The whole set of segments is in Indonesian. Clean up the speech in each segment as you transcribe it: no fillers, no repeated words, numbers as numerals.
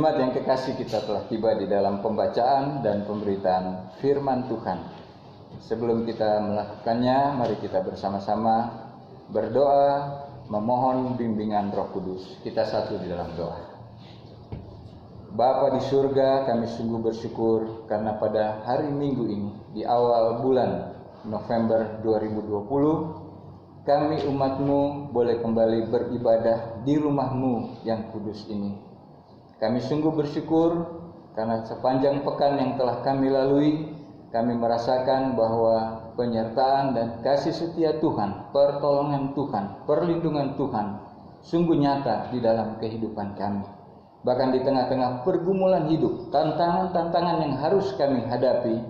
Jemaat yang kekasih, kita telah tiba di dalam pembacaan dan pemberitaan firman Tuhan. Sebelum kita melakukannya, mari kita bersama-sama berdoa memohon bimbingan Roh Kudus. Kita satu di dalam doa. Bapa di surga, kami sungguh bersyukur karena pada hari Minggu ini, di awal bulan November 2020, kami umat-Mu boleh kembali beribadah di rumah-Mu yang kudus ini. Kami sungguh bersyukur karena sepanjang pekan yang telah kami lalui, kami merasakan bahwa penyertaan dan kasih setia Tuhan, pertolongan Tuhan, perlindungan Tuhan sungguh nyata di dalam kehidupan kami. Bahkan di tengah-tengah pergumulan hidup, tantangan-tantangan yang harus kami hadapi,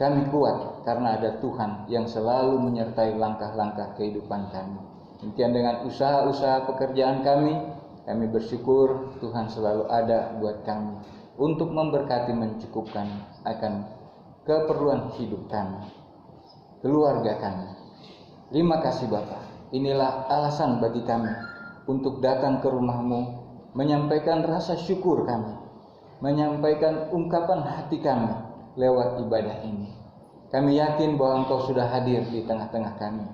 kami kuat karena ada Tuhan yang selalu menyertai langkah-langkah kehidupan kami. Demikian dengan usaha-usaha pekerjaan kami bersyukur Tuhan selalu ada buat kami untuk memberkati, mencukupkan akan keperluan hidup kami, keluarga kami. Terima kasih Bapa. Inilah alasan bagi kami untuk datang ke rumah-Mu, menyampaikan rasa syukur kami, menyampaikan ungkapan hati kami lewat ibadah ini. Kami yakin bahwa Engkau sudah hadir di tengah-tengah kami.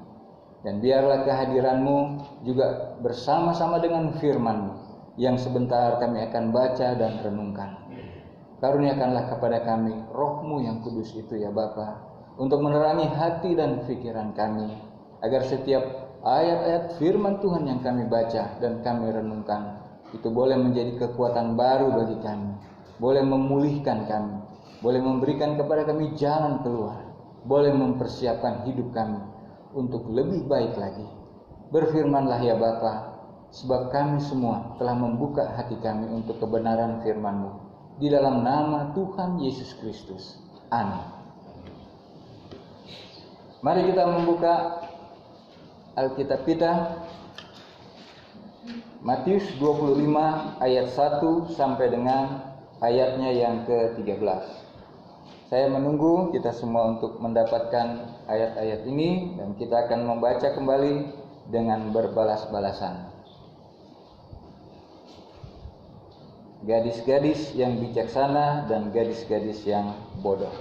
Dan biarlah kehadiran-Mu juga bersama-sama dengan firman-Mu yang sebentar kami akan baca dan renungkan. Karuniakanlah kepada kami Roh-Mu yang kudus itu ya Bapa, untuk menerangi hati dan pikiran kami, agar setiap ayat-ayat firman Tuhan yang kami baca dan kami renungkan itu boleh menjadi kekuatan baru bagi kami, boleh memulihkan kami, boleh memberikan kepada kami jalan keluar, boleh mempersiapkan hidup kami untuk lebih baik lagi. Berfirmanlah ya Bapa, sebab kami semua telah membuka hati kami untuk kebenaran firman-Mu. Di dalam nama Tuhan Yesus Kristus. Amin. Mari kita membuka Alkitab kita, Matius 25 ayat 1 sampai dengan ayatnya yang ke-13. Saya menunggu kita semua untuk mendapatkan ayat-ayat ini, dan kita akan membaca kembali dengan berbalas-balasan. Gadis-gadis yang bijaksana dan gadis-gadis yang bodoh.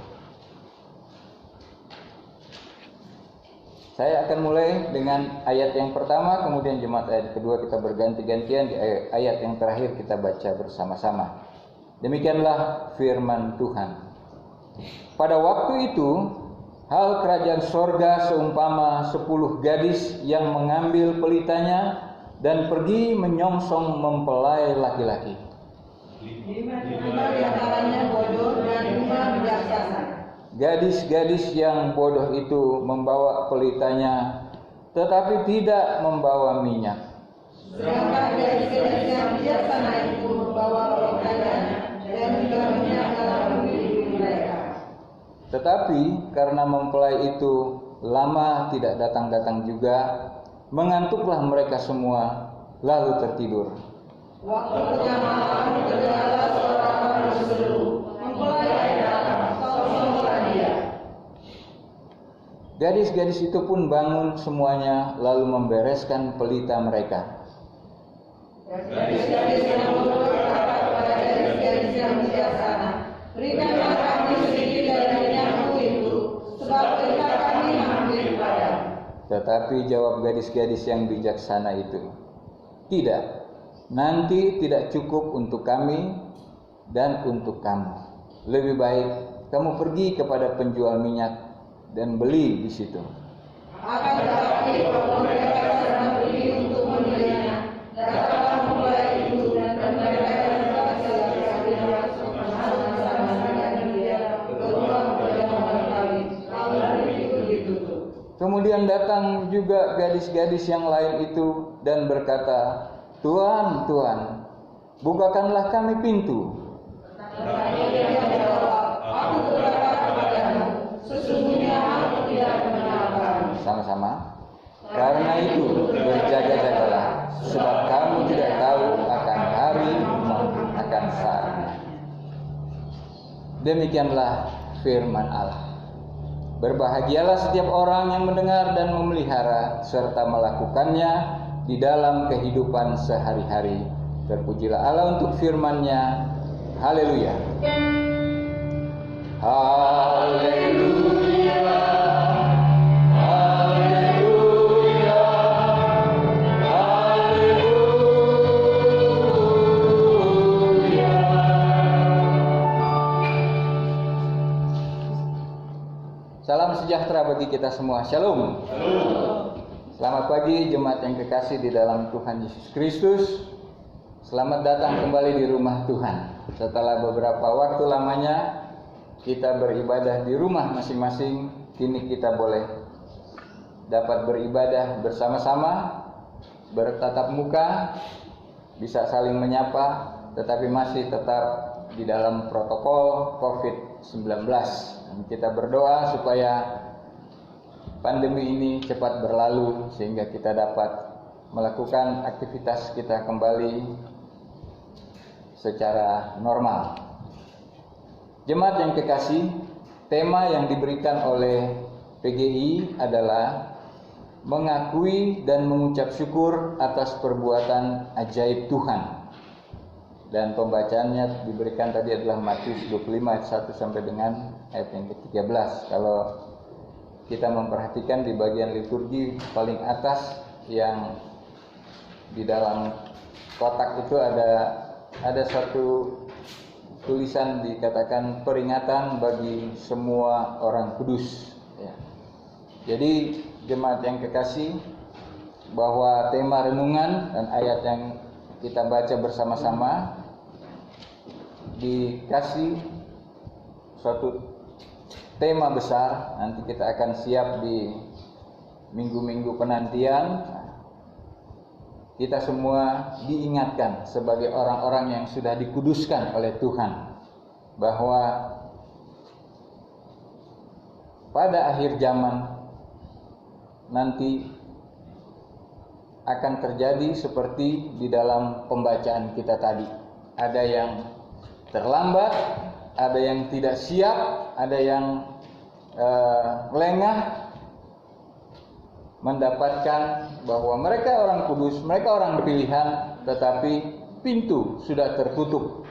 Saya akan mulai dengan ayat yang pertama, kemudian jemaat ayat kedua kita berganti-gantian, di ayat yang terakhir kita baca bersama-sama. Demikianlah firman Tuhan. Pada waktu itu, hal kerajaan sorga seumpama 10 gadis yang mengambil pelitanya dan pergi menyongsong mempelai laki-laki. 5 di antaranya bodoh dan 5 bijaksana. Gadis-gadis yang bodoh itu membawa pelitanya, tetapi tidak membawa minyak. Sedangkan gadis-gadis yang bijaksana itu membawa pelitanya dan juga minyak dalam bumi mereka. Tetapi karena mempelai itu lama tidak datang-datang juga, mengantuklah mereka semua, lalu tertidur. Waktu tengah malam terdengarlah suara orang berseru, "Mempelai datang, songsonglah dia." Gadis-gadis itu pun bangun semuanya, lalu membereskan pelita mereka. Gadis-gadis yang bodoh berkata kepada gadis-gadis yang bijaksana, "Berikanlah kami sedikit dari minyakmu itu, sebab pelita kami hampir padam." Tetapi jawab gadis-gadis yang bijaksana itu, "Tidak, nanti tidak cukup untuk kami dan untuk kamu. Lebih baik kamu pergi kepada penjual minyak dan beli di situ." Akan tetapi waktu mereka sedang pergi untuk membelinya, datanglah mempelai itu dan mereka terpaksa bersama-sama dengan dia ke rumah perjamuan berkawin, lalu itu ditutup. Kemudian datang juga gadis-gadis yang lain itu dan berkata, "Tuan, Tuan, bukakanlah kami pintu." Tetapi dia menjawab, "Aku berkata kepadamu, sesungguhnya aku tidak mengenal kamu." Sama-sama. Karena itu berjaga-jagalah, sebab kamu tidak tahu akan hari maupun akan saatnya. Demikianlah firman Allah. Berbahagialah setiap orang yang mendengar dan memelihara serta melakukannya di dalam kehidupan sehari-hari. Terpujilah Allah untuk firman-Nya. Haleluya. Haleluya. Haleluya. Haleluya. Salam sejahtera bagi kita semua. Shalom. Selamat pagi jemaat yang kekasih di dalam Tuhan Yesus Kristus. Selamat datang kembali di rumah Tuhan. Setelah beberapa waktu lamanya kita beribadah di rumah masing-masing, kini kita boleh dapat beribadah bersama-sama, bertatap muka, bisa saling menyapa, tetapi masih tetap di dalam protokol COVID-19. Dan kita berdoa supaya pandemi ini cepat berlalu sehingga kita dapat melakukan aktivitas kita kembali secara normal. Jemaat yang kekasih, tema yang diberikan oleh PGI adalah mengakui dan mengucap syukur atas perbuatan ajaib Tuhan. Dan pembacaannya diberikan tadi adalah Matius 25 ayat 1 sampai dengan ayat yang ke-13. Kalau kita memperhatikan di bagian liturgi paling atas yang di dalam kotak itu ada satu tulisan dikatakan peringatan bagi semua orang kudus ya. Jadi jemaat yang kekasih, bahwa tema renungan dan ayat yang kita baca bersama-sama dikasih suatu tema besar. Nanti kita akan siap di minggu-minggu penantian. Kita semua diingatkan sebagai orang-orang yang sudah dikuduskan oleh Tuhan, bahwa pada akhir zaman nanti akan terjadi seperti di dalam pembacaan kita tadi. Ada yang terlambat, ada yang tidak siap, ada yang lengah mendapatkan bahwa mereka orang kudus, mereka orang pilihan, tetapi pintu sudah tertutup.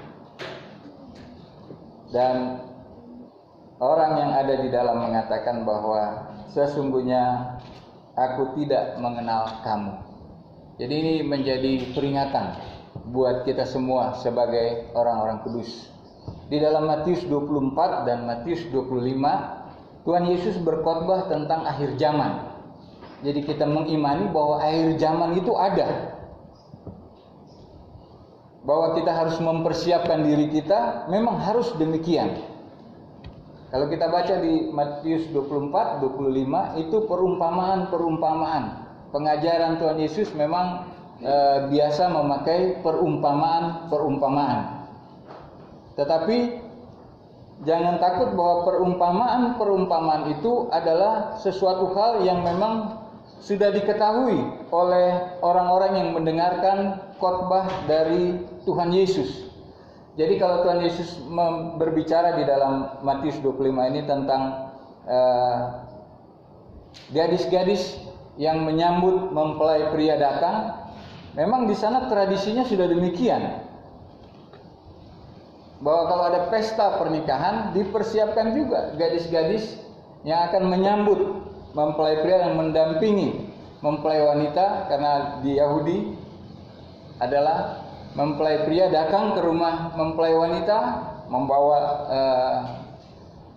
Dan orang yang ada di dalam mengatakan bahwa sesungguhnya aku tidak mengenal kamu. Jadi ini menjadi peringatan buat kita semua sebagai orang-orang kudus. Di dalam Matius 24 dan Matius 25, Tuhan Yesus berkhotbah tentang akhir zaman. Jadi kita mengimani bahwa akhir zaman itu ada, bahwa kita harus mempersiapkan diri kita, memang harus demikian. Kalau kita baca di Matius 24, 25 itu perumpamaan-perumpamaan. Pengajaran Tuhan Yesus memang biasa memakai perumpamaan-perumpamaan. Tetapi jangan takut bahwa perumpamaan-perumpamaan itu adalah sesuatu hal yang memang sudah diketahui oleh orang-orang yang mendengarkan khotbah dari Tuhan Yesus. Jadi kalau Tuhan Yesus berbicara di dalam Matius 25 ini tentang gadis-gadis yang menyambut mempelai pria datang, memang di sana tradisinya sudah demikian. Bahwa kalau ada pesta pernikahan dipersiapkan juga gadis-gadis yang akan menyambut mempelai pria dan mendampingi mempelai wanita, karena di Yahudi adalah mempelai pria datang ke rumah mempelai wanita membawa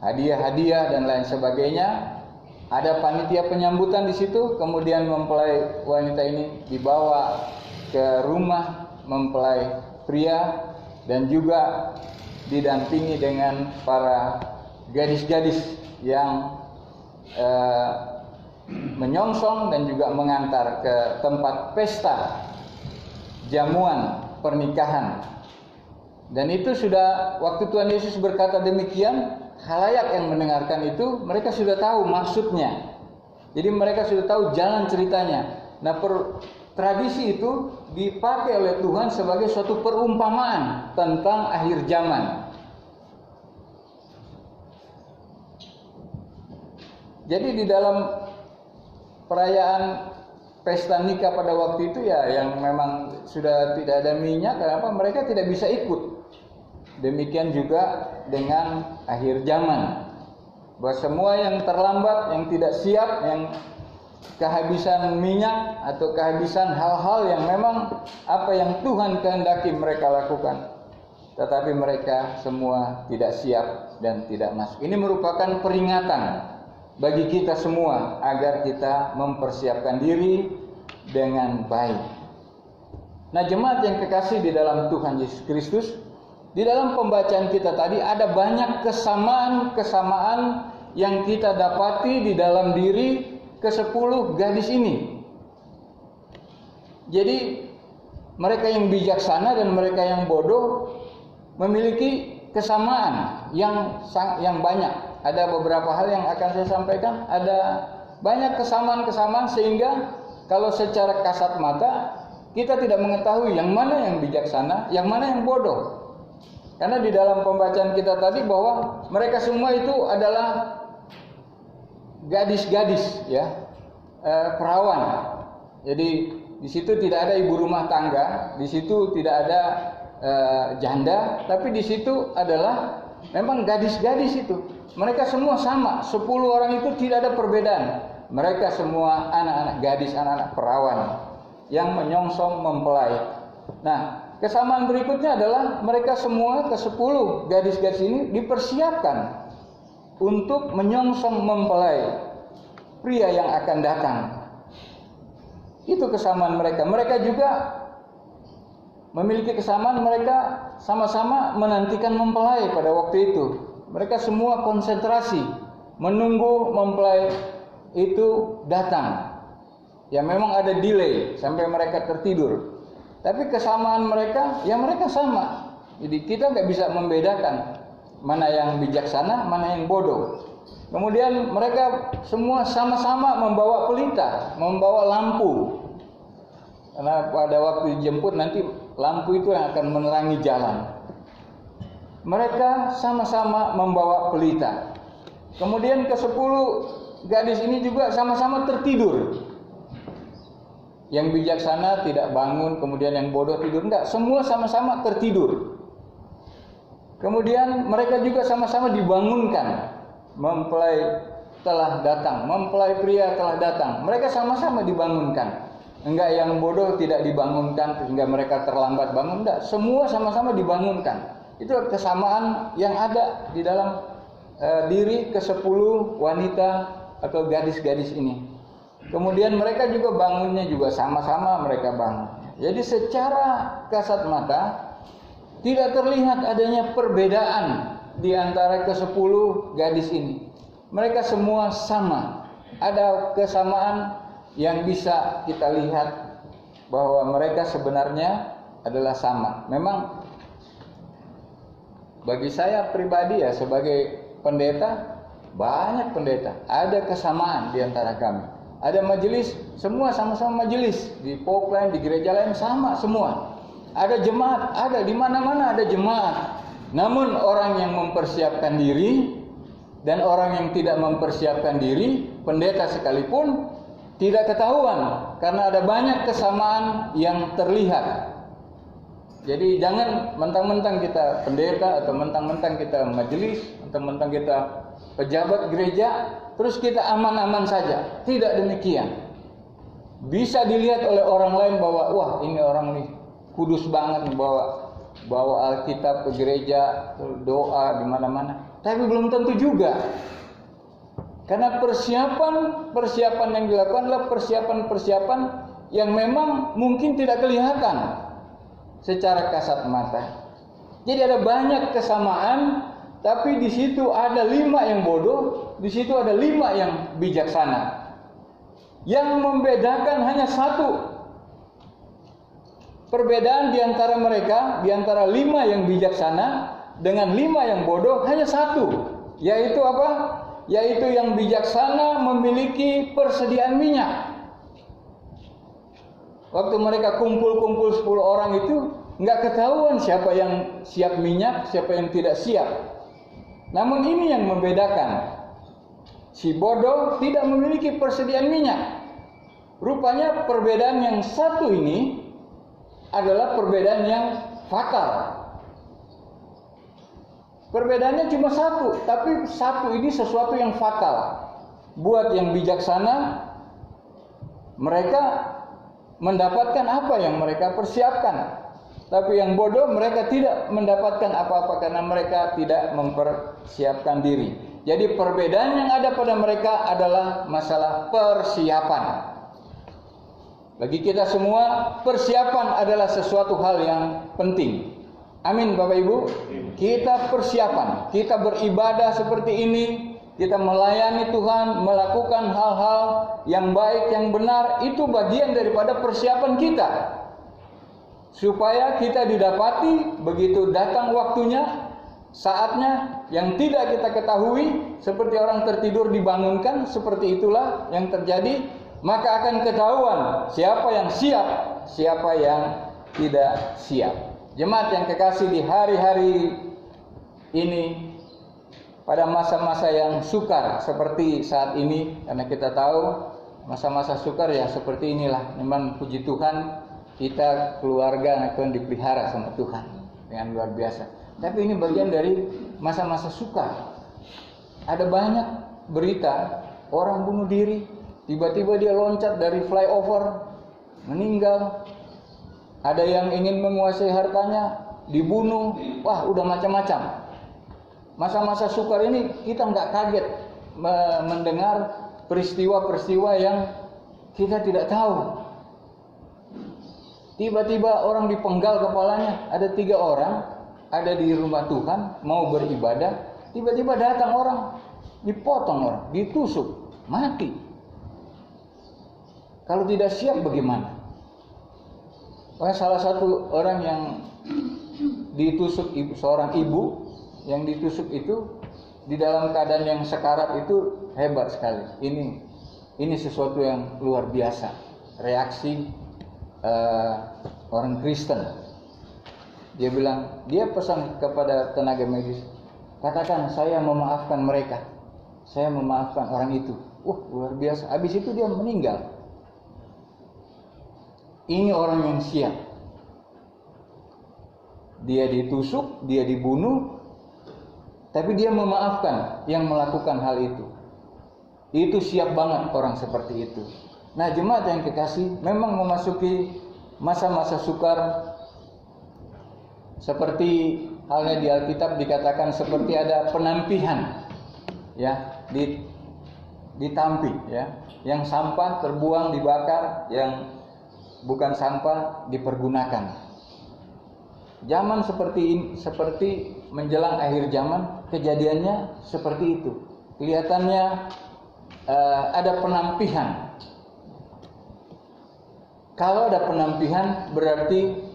hadiah-hadiah dan lain sebagainya. Ada panitia penyambutan di situ, kemudian mempelai wanita ini dibawa ke rumah mempelai pria dan juga didampingi dengan para gadis-gadis yang menyongsong dan juga mengantar ke tempat pesta jamuan pernikahan. Dan itu sudah, waktu Tuhan Yesus berkata demikian, khalayak yang mendengarkan itu mereka sudah tahu maksudnya. Jadi mereka sudah tahu jalan ceritanya. Nah, tradisi itu dipakai oleh Tuhan sebagai suatu perumpamaan tentang akhir zaman. Jadi di dalam perayaan pesta nikah pada waktu itu ya, yang memang sudah tidak ada minyak, kenapa mereka tidak bisa ikut Demikian juga dengan akhir zaman. Bahwa semua yang terlambat, yang tidak siap, yang kehabisan minyak atau kehabisan hal-hal yang memang apa yang Tuhan kehendaki mereka lakukan, tetapi mereka semua tidak siap dan tidak masuk. Ini merupakan peringatan bagi kita semua agar kita mempersiapkan diri dengan baik. Nah, jemaat yang kekasih di dalam Tuhan Yesus Kristus, di dalam pembacaan kita tadi ada banyak kesamaan yang kita dapati di dalam diri ke-10 gadis ini. Jadi mereka yang bijaksana dan mereka yang bodoh memiliki kesamaan yang banyak. Ada beberapa hal yang akan saya sampaikan, ada banyak kesamaan-kesamaan sehingga kalau secara kasat mata kita tidak mengetahui yang mana yang bijaksana, yang mana yang bodoh. Karena di dalam pembacaan kita tadi bahwa mereka semua itu adalah gadis-gadis, ya, perawan. Jadi di situ tidak ada ibu rumah tangga, di situ tidak ada janda, tapi di situ adalah memang gadis-gadis itu. Mereka semua sama, 10 orang itu tidak ada perbedaan. Mereka semua anak-anak gadis, anak-anak perawan yang menyongsong mempelai. Nah, kesamaan berikutnya adalah mereka semua ke-10 gadis-gadis ini dipersiapkan untuk menyongsong mempelai pria yang akan datang. Itu kesamaan mereka. Mereka juga memiliki kesamaan, mereka sama-sama menantikan mempelai pada waktu itu. Mereka semua konsentrasi menunggu mempelai itu datang. Ya memang ada delay sampai mereka tertidur. Tapi kesamaan mereka, ya mereka sama. Jadi kita nggak bisa membedakan mana yang bijaksana, mana yang bodoh. Kemudian mereka semua sama-sama membawa pelita, membawa lampu. Karena pada waktu dijemput nanti lampu itu yang akan menerangi jalan. Mereka sama-sama membawa pelita. Kemudian ke-10 gadis ini juga sama-sama tertidur. Yang bijaksana tidak bangun, kemudian yang bodoh tidur, enggak, semua sama-sama tertidur. Kemudian mereka juga sama-sama dibangunkan. Mempelai telah datang, mempelai pria telah datang. Mereka sama-sama dibangunkan. Enggak yang bodoh tidak dibangunkan sehingga mereka terlambat bangun, enggak, semua sama-sama dibangunkan. Itu kesamaan yang ada di dalam diri ke-10 wanita atau gadis-gadis ini. Kemudian mereka juga bangunnya juga sama-sama mereka bangun. Jadi secara kasat mata tidak terlihat adanya perbedaan di antara ke-10 gadis ini. Mereka semua sama. Ada kesamaan yang bisa kita lihat bahwa mereka sebenarnya adalah sama. Memang bagi saya pribadi ya sebagai pendeta, banyak pendeta, ada kesamaan di antara kami. Ada majelis, semua sama-sama majelis. Di pop lain, di gereja lain sama semua. Ada jemaat, ada di mana-mana ada jemaat. Namun orang yang mempersiapkan diri dan orang yang tidak mempersiapkan diri, pendeta sekalipun, tidak ketahuan karena ada banyak kesamaan yang terlihat. Jadi jangan mentang-mentang kita pendeta atau mentang-mentang kita majelis, mentang-mentang kita pejabat gereja, terus kita aman-aman saja. Tidak demikian. Bisa dilihat oleh orang lain bahwa wah ini orang nih kudus banget, bawa Alkitab ke gereja, doa di mana-mana. Tapi belum tentu juga. Karena persiapan yang dilakukan adalah persiapan yang memang mungkin tidak kelihatan secara kasat mata. Jadi ada banyak kesamaan, tapi di situ ada 5 yang bodoh, di situ ada 5 yang bijaksana. Yang membedakan hanya satu. Perbedaan di antara mereka, di antara 5 yang bijaksana dengan 5 yang bodoh hanya satu, yaitu apa? Yaitu yang bijaksana memiliki persediaan minyak. Waktu mereka kumpul 10 orang itu nggak ketahuan siapa yang siap minyak, siapa yang tidak siap. Namun ini yang membedakan. Si bodoh tidak memiliki persediaan minyak. Rupanya perbedaan yang satu ini adalah perbedaan yang fatal. Perbedaannya cuma satu, tapi satu ini sesuatu yang fatal. Buat yang bijaksana, mereka mendapatkan apa yang mereka persiapkan. Tapi yang bodoh, mereka tidak mendapatkan apa-apa karena mereka tidak mempersiapkan diri. Jadi perbedaan yang ada pada mereka adalah masalah persiapan. Bagi kita semua, persiapan adalah sesuatu hal yang penting. Amin Bapak Ibu. Kita persiapan, kita beribadah seperti ini, kita melayani Tuhan, melakukan hal-hal yang baik, yang benar, itu bagian daripada persiapan kita. Supaya kita didapati begitu datang waktunya, saatnya yang tidak kita ketahui, seperti orang tertidur dibangunkan, seperti itulah yang terjadi, maka akan ketahuan siapa yang siap, siapa yang tidak siap. Jemaat yang kekasih, di hari-hari ini, pada masa-masa yang sukar seperti saat ini, karena kita tahu masa-masa sukar ya seperti inilah. Memang puji Tuhan, kita keluarga akan dipelihara sama Tuhan dengan luar biasa. Tapi ini bagian dari masa-masa sukar. Ada banyak berita orang bunuh diri, tiba-tiba dia loncat dari flyover, meninggal. Ada yang ingin menguasai hartanya, dibunuh. Wah, udah macam-macam. Masa-masa sukar ini kita nggak kaget mendengar peristiwa-peristiwa yang kita tidak tahu. Tiba-tiba orang dipenggal kepalanya. Ada 3 orang ada di rumah Tuhan mau beribadah. Tiba-tiba datang orang, dipotong orang, ditusuk, mati. Kalau tidak siap bagaimana? Salah satu orang yang ditusuk, seorang ibu yang ditusuk itu di dalam keadaan yang sekarat itu hebat sekali. Ini sesuatu yang luar biasa. Reaksi orang Kristen. Dia bilang, dia pesan kepada tenaga medis, katakan saya memaafkan mereka, saya memaafkan orang itu. Luar biasa. Habis itu dia meninggal. Ini orang yang siap. Dia ditusuk, dia dibunuh, tapi dia memaafkan yang melakukan hal itu. Itu siap banget orang seperti itu. Nah, jemaat yang kekasih, memang memasuki masa-masa sukar. Seperti halnya di Alkitab dikatakan seperti ada penampihan, ya, ditampik, ya. Yang sampah terbuang dibakar, yang bukan sampah dipergunakan. Zaman seperti menjelang akhir zaman, kejadiannya seperti itu. Kelihatannya ada penampihan. Kalau ada penampihan, berarti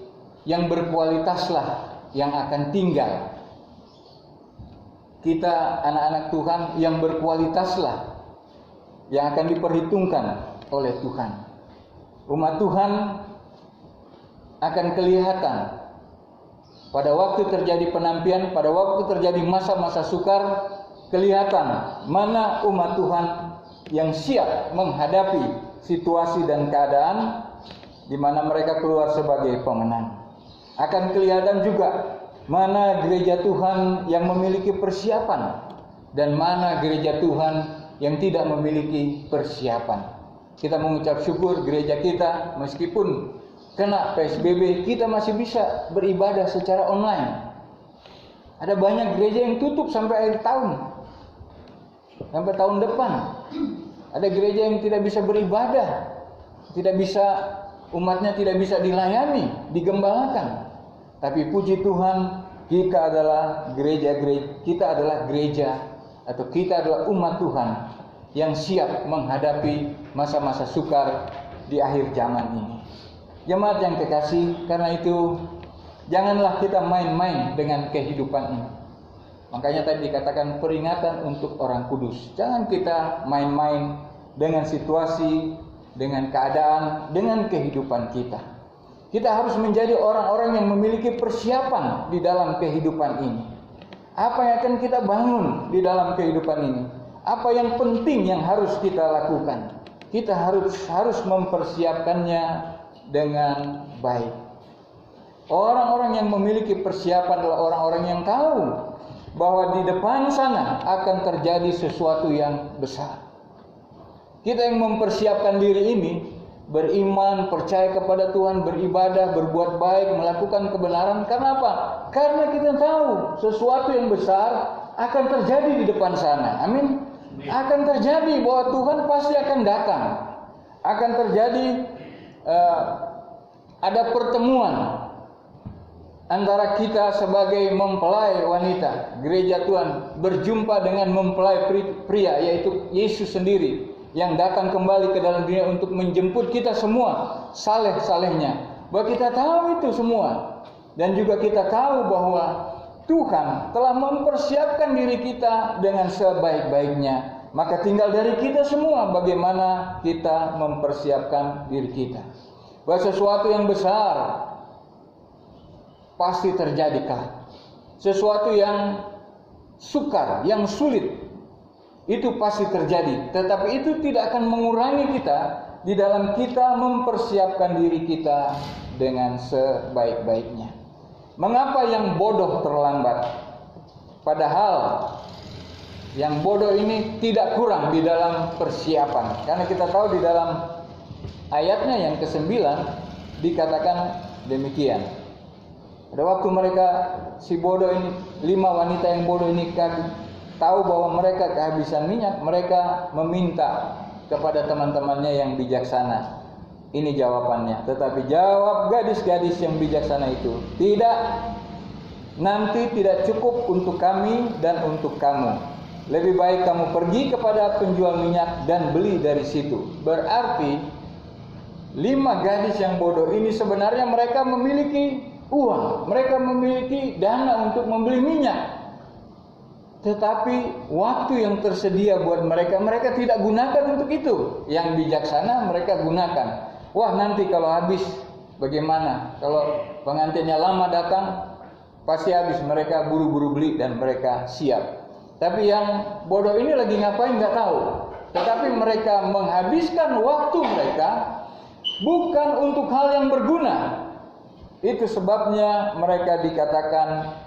yang berkualitaslah yang akan tinggal. Kita anak-anak Tuhan yang berkualitaslah yang akan diperhitungkan oleh Tuhan. Umat Tuhan akan kelihatan pada waktu terjadi penampihan, pada waktu terjadi masa-masa sukar, kelihatan mana umat Tuhan yang siap menghadapi situasi dan keadaan di mana mereka keluar sebagai pemenang. Akan kelihatan juga mana gereja Tuhan yang memiliki persiapan dan mana gereja Tuhan yang tidak memiliki persiapan. Kita mengucap syukur gereja kita meskipun kena PSBB, kita masih bisa beribadah secara online. Ada banyak gereja yang tutup sampai akhir tahun, sampai tahun depan. Ada gereja yang tidak bisa beribadah, umatnya tidak bisa dilayani, digembalakan. Tapi puji Tuhan, kita adalah gereja atau kita adalah umat Tuhan yang siap menghadapi masa-masa sukar di akhir zaman ini. Jemaat yang kekasih, karena itu janganlah kita main-main dengan kehidupan ini. Makanya tadi dikatakan peringatan untuk orang kudus. Jangan kita main-main dengan situasi, dengan keadaan, dengan kehidupan kita. Kita harus menjadi orang-orang yang memiliki persiapan di dalam kehidupan ini. Apa yang akan kita bangun di dalam kehidupan ini? Apa yang penting yang harus kita lakukan? Kita harus mempersiapkannya dengan baik. Orang-orang yang memiliki persiapan adalah orang-orang yang tahu bahwa di depan sana akan terjadi sesuatu yang besar. Kita yang mempersiapkan diri ini, beriman, percaya kepada Tuhan, beribadah, berbuat baik, melakukan kebenaran. Karena apa? Karena kita tahu sesuatu yang besar akan terjadi di depan sana. Amin. Akan terjadi bahwa Tuhan pasti akan datang. Akan terjadi ada pertemuan antara kita sebagai mempelai wanita, gereja Tuhan berjumpa dengan mempelai pria, yaitu Yesus sendiri, yang datang kembali ke dalam dunia untuk menjemput kita semua, saleh-salehnya. Bahwa kita tahu itu semua. Dan juga kita tahu bahwa Tuhan telah mempersiapkan diri kita dengan sebaik-baiknya. Maka tinggal dari kita semua bagaimana kita mempersiapkan diri kita. Bahwa sesuatu yang besar pasti terjadi kelak. Sesuatu yang sukar, yang sulit, itu pasti terjadi. Tetapi itu tidak akan mengurangi kita di dalam kita mempersiapkan diri kita dengan sebaik-baiknya. Mengapa yang bodoh terlambat? Padahal yang bodoh ini tidak kurang di dalam persiapan. Karena kita tahu di dalam ayatnya yang ke-9 dikatakan demikian. Pada waktu mereka, si bodoh ini, 5 wanita yang bodoh ini tahu bahwa mereka kehabisan minyak, mereka meminta kepada teman-temannya yang bijaksana. Ini jawabannya. Tetapi jawab gadis-gadis yang bijaksana itu, tidak, nanti tidak cukup untuk kami dan untuk kamu. Lebih baik kamu pergi kepada penjual minyak dan beli dari situ. Berarti 5 gadis yang bodoh ini sebenarnya mereka memiliki uang, mereka memiliki dana untuk membeli minyak. Tetapi waktu yang tersedia buat mereka, mereka tidak gunakan untuk itu. Yang bijaksana mereka gunakan. Wah, nanti kalau habis bagaimana? Kalau pengantinnya lama datang, pasti habis. Mereka buru-buru beli dan mereka siap. Tapi yang bodoh ini lagi ngapain nggak tahu. Tetapi mereka menghabiskan waktu mereka bukan untuk hal yang berguna. Itu sebabnya mereka dikatakan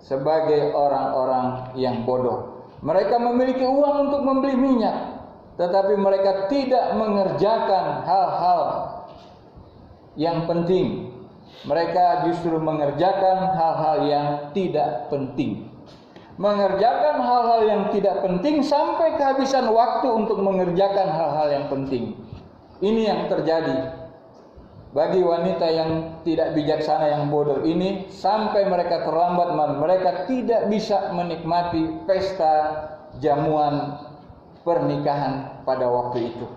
sebagai orang-orang yang bodoh. Mereka memiliki uang untuk membeli minyak, tetapi mereka tidak mengerjakan hal-hal yang penting. Mereka justru mengerjakan hal-hal yang tidak penting. Mengerjakan hal-hal yang tidak penting sampai kehabisan waktu untuk mengerjakan hal-hal yang penting. Ini yang terjadi bagi wanita yang tidak bijaksana, yang bodoh ini. Sampai mereka terlambat, mereka tidak bisa menikmati pesta jamuan pernikahan pada waktu itu.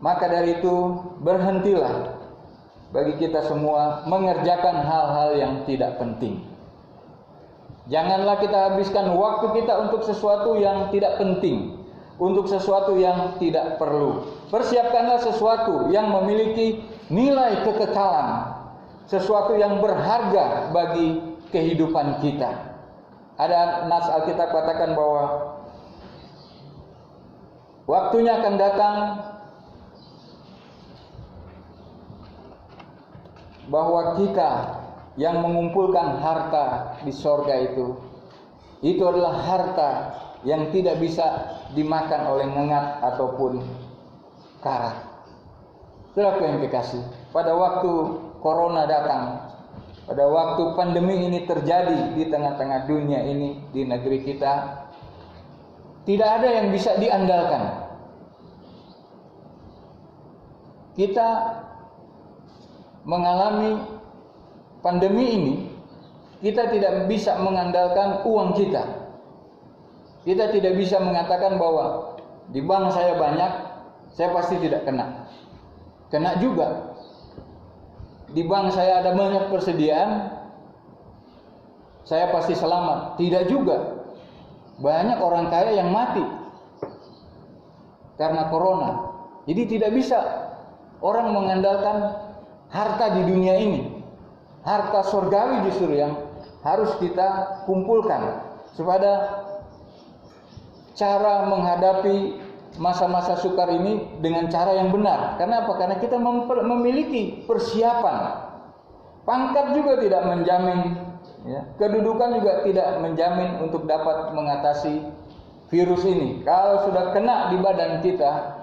Maka dari itu, berhentilah bagi kita semua mengerjakan hal-hal yang tidak penting. Janganlah kita habiskan waktu kita untuk sesuatu yang tidak penting, untuk sesuatu yang tidak perlu. Persiapkanlah sesuatu yang memiliki nilai kekekalan, sesuatu yang berharga bagi kehidupan kita. Ada nas Alkitab katakan bahwa waktunya akan datang bahwa kita yang mengumpulkan harta di sorga itu adalah harta yang tidak bisa dimakan oleh ngengat ataupun karat. Saudaraku yang kekasih, pada waktu corona datang, pada waktu pandemi ini terjadi di tengah-tengah dunia ini, di negeri kita, tidak ada yang bisa diandalkan. Kita mengalami pandemi ini, kita tidak bisa mengandalkan uang kita. Kita tidak bisa mengatakan bahwa di bank saya banyak, saya pasti tidak kena. Kena juga. Di bank saya ada banyak persediaan, saya pasti selamat. Tidak juga. Banyak orang kaya yang mati karena corona. Jadi tidak bisa orang mengandalkan harta di dunia ini. Harta surgawi justru yang harus kita kumpulkan supaya cara menghadapi masa-masa sukar ini dengan cara yang benar. Karena apa? Karena kita memiliki persiapan. Pangkat juga tidak menjamin Ya. Kedudukan juga tidak menjamin untuk dapat mengatasi virus ini. Kalau sudah kena di badan kita,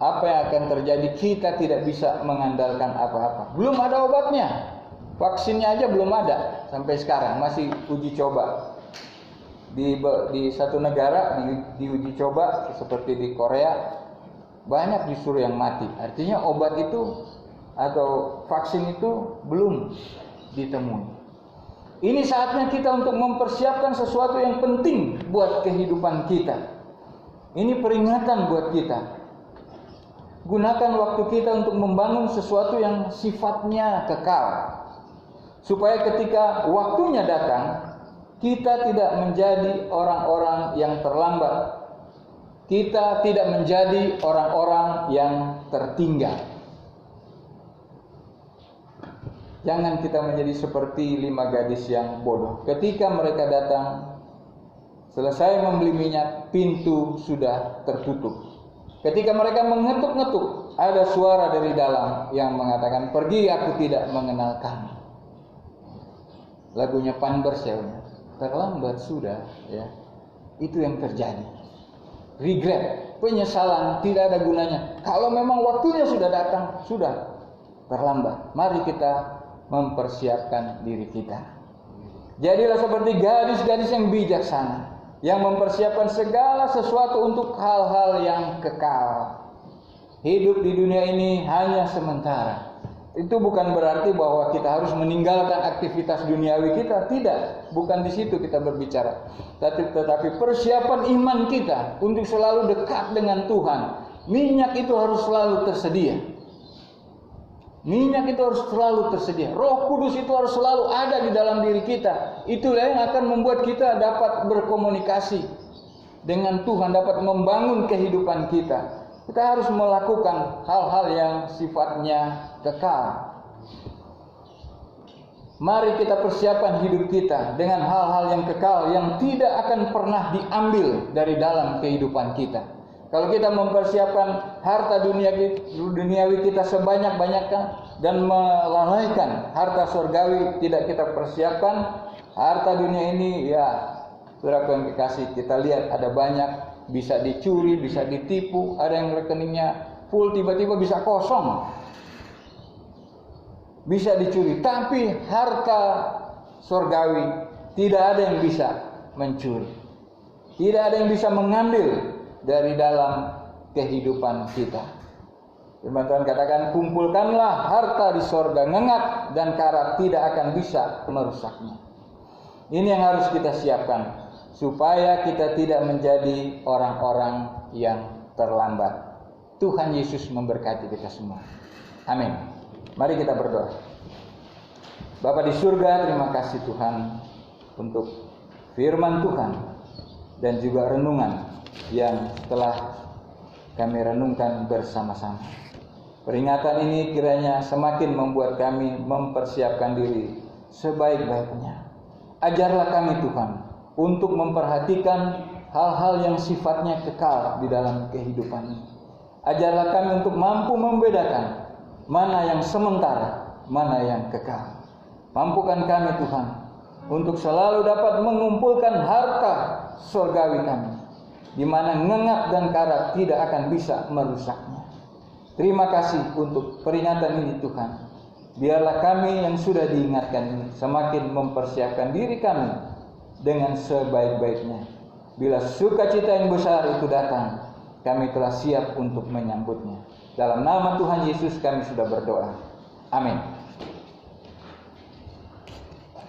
apa yang akan terjadi? Kita tidak bisa mengandalkan apa-apa. Belum ada obatnya. Vaksinnya aja belum ada sampai sekarang, masih uji coba. Di satu negara diuji coba seperti di Korea, banyak justru yang mati. Artinya obat itu atau vaksin itu belum ditemui. Ini saatnya kita untuk mempersiapkan sesuatu yang penting buat kehidupan kita. Ini peringatan buat kita. Gunakan waktu kita untuk membangun sesuatu yang sifatnya kekal. Supaya ketika waktunya datang, kita tidak menjadi orang-orang yang terlambat. Kita tidak menjadi orang-orang yang tertinggal. Jangan kita menjadi seperti 5 gadis yang bodoh. Ketika mereka datang, selesai membeli minyak, pintu sudah tertutup. Ketika mereka mengetuk-ngetuk, ada suara dari dalam yang mengatakan, "Pergi, aku tidak mengenal kamu." Lagunya Panbers ya, terlambat sudah, ya. Itu yang terjadi. Regret, penyesalan tidak ada gunanya. Kalau memang waktunya sudah datang, sudah terlambat. Mari kita mempersiapkan diri kita. Jadilah seperti gadis-gadis yang bijaksana, yang mempersiapkan segala sesuatu untuk hal-hal yang kekal. Hidup di dunia ini hanya sementara. Itu bukan berarti bahwa kita harus meninggalkan aktivitas duniawi kita. Tidak, bukan di situ kita berbicara. Tetapi persiapan iman kita untuk selalu dekat dengan Tuhan. Minyak itu harus selalu tersedia. Minyak itu harus selalu tersedia. Roh Kudus itu harus selalu ada di dalam diri kita. Itulah yang akan membuat kita dapat berkomunikasi dengan Tuhan, dapat membangun kehidupan kita. Kita harus melakukan hal-hal yang sifatnya kekal. Mari kita persiapkan hidup kita dengan hal-hal yang kekal, yang tidak akan pernah diambil dari dalam kehidupan kita. Kalau kita mempersiapkan harta duniawi kita sebanyak-banyaknya dan melalaikan harta surgawi tidak kita persiapkan, harta dunia ini ya, saudara yang dikasih, kita lihat ada banyak, bisa dicuri, bisa ditipu, ada yang rekeningnya full tiba-tiba bisa kosong, bisa dicuri. Tapi harta surgawi tidak ada yang bisa mencuri, tidak ada yang bisa mengambil dari dalam kehidupan kita. Firman Tuhan katakan, kumpulkanlah harta di sorga, ngengat dan karat tidak akan bisa merusaknya. Ini yang harus kita siapkan supaya kita tidak menjadi orang-orang yang terlambat. Tuhan Yesus memberkati kita semua. Amin. Mari kita berdoa. Bapa di surga, terima kasih Tuhan untuk firman Tuhan dan juga renungan yang telah kami renungkan bersama-sama. Peringatan ini kiranya semakin membuat kami mempersiapkan diri sebaik-baiknya. Ajarlah kami Tuhan untuk memperhatikan hal-hal yang sifatnya kekal di dalam kehidupan ini. Ajarlah kami untuk mampu membedakan mana yang sementara, mana yang kekal. Mampukan kami Tuhan untuk selalu dapat mengumpulkan harta surgawi kami, di mana ngengat dan karat tidak akan bisa merusaknya. Terima kasih untuk peringatan ini Tuhan. Biarlah kami yang sudah diingatkan ini semakin mempersiapkan diri kami dengan sebaik-baiknya. Bila sukacita yang besar itu datang, kami telah siap untuk menyambutnya. Dalam nama Tuhan Yesus kami sudah berdoa. Amin.